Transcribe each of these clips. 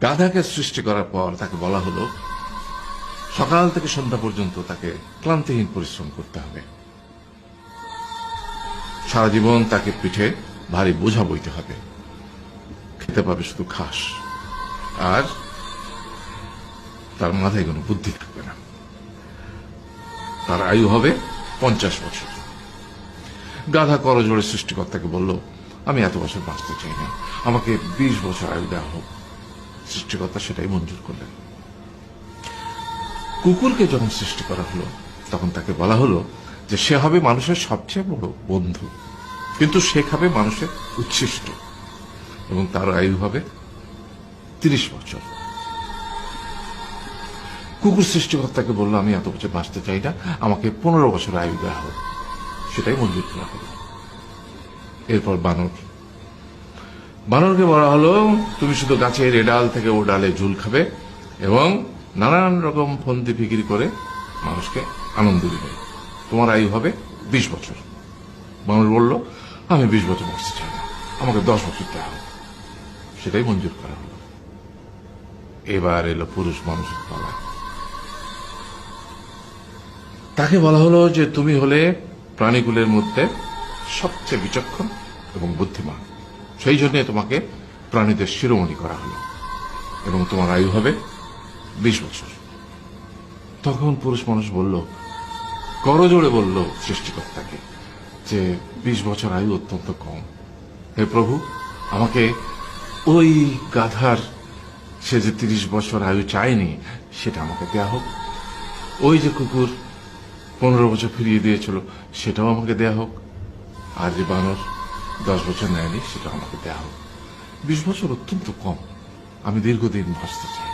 গাধাকে সৃষ্টি করার পর তাকে বলা হলো সকাল থেকে সন্ধ্যা পর্যন্ত তাকে ক্লান্তিহীন পরিশ্রম করতে হবে, সারা জীবন তাকে পিঠে ভারী বোঝা বইতে হবে, খেতে পাবে শুধু ঘাস, আর তার মাথায় কোনো বুদ্ধি থাকবে না। তার আয়ু হবে 50 বছর। গাধা করজোড়ে সৃষ্টিকর্তাকে বলল, আমি এত বছর বাঁচতে চাই না, আমাকে 20 বছর আয়ু দেওয়া হোক। সৃষ্টিকর্তা সেটাই মঞ্জুর করলেন। কুকুরকে যখন সৃষ্টি করা হলো তখন তাকে বলা হলো যে সে হবে মানুষের সবচেয়ে বড় বন্ধু, কিন্তু সে খাবে মানুষের উচ্ছিষ্ট, এবং তার আয়ু হবে 30 বছর। কুকুর সৃষ্টিকর্তাকে বলল, আমি এত বছর বাঁচতে চাই না, আমাকে 15 বছর আয়ু দেওয়া হোক। সেটাই মঞ্জুর করা হলো। এরপর বানরকে বলা হলো, তুমি শুধু গাছের এ ডাল থেকে ও ডালে ঝুল খাবে এবং নানান রকম ফন্দি ফিকির করে মানুষকে আনন্দ দিবে, তোমার আয়ু হবে 20 বছর। বানর বলল, আমি 20 বছর বাঁচতে চাই না, আমাকে 10 বছর দেওয়া হোক। সেটাই মঞ্জুর করা হলো। এবার এলো পুরুষ মানুষের পালা। তাকে বলা হলো যে তুমি হলে প্রাণীকুলের মধ্যে সবচেয়ে বিচক্ষণ এবং বুদ্ধিমান, সেই জন্য তোমাকে প্রাণীদের শিরোমণি করা হলো এবং তোমার আয়ু হবে 20 বছর। তখন পুরুষ মানুষ বলল, করজোড়ে বলল সৃষ্টিকর্তাকে যে 20 বছর আয়ু অত্যন্ত কম, হে প্রভু, আমাকে ওই গাধার সে যে 30 বছর আয়ু চায়নি সেটা আমাকে দেয়া হোক, ওই যে কুকুর 15 বছর ফিরিয়ে দিয়েছিল সেটাও আমাকে দেয়া হোক, আর যে বানর 10 বছর নেয়নি সেটাও আমাকে দেয়া হোক। 20 বছর অত্যন্ত কম, আমি দীর্ঘদিন বাঁচতে চাই।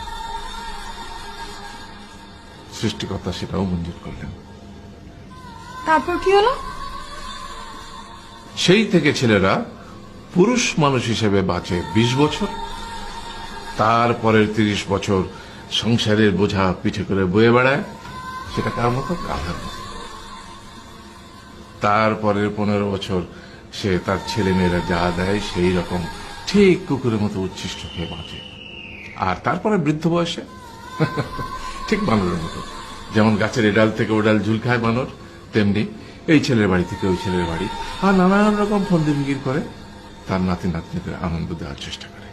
সৃষ্টিকর্তা সেটাও মঞ্জুর করলেন। তারপর কি হলো? সেই থেকে ছেলেরা পুরুষ মানুষ হিসেবে বাঁচে 20 বছর, তারপরের 30 বছর সংসারের বোঝা পিঠে করে বয়ে বেড়ায়, সেটা কার মতো? গাধার মতো। তারপরের 15 বছর সে তার ছেলে মেয়েরা যা দেয় সেই রকম ঠিক কুকুরের মতো উচ্ছিষ্ট খেয়ে বাঁচে। আর তারপরে বৃদ্ধ বয়সে ঠিক বানরের মতো, যেমন গাছের এডাল থেকে ওডাল ঝুল খায় বানর, তেমনি এই ছেলের বাড়ি থেকে ওই ছেলের বাড়ি, আর নানান রকম ফন্দি ফিকির করে তার নাতি নাতনিদের আনন্দ দেওয়ার চেষ্টা করে।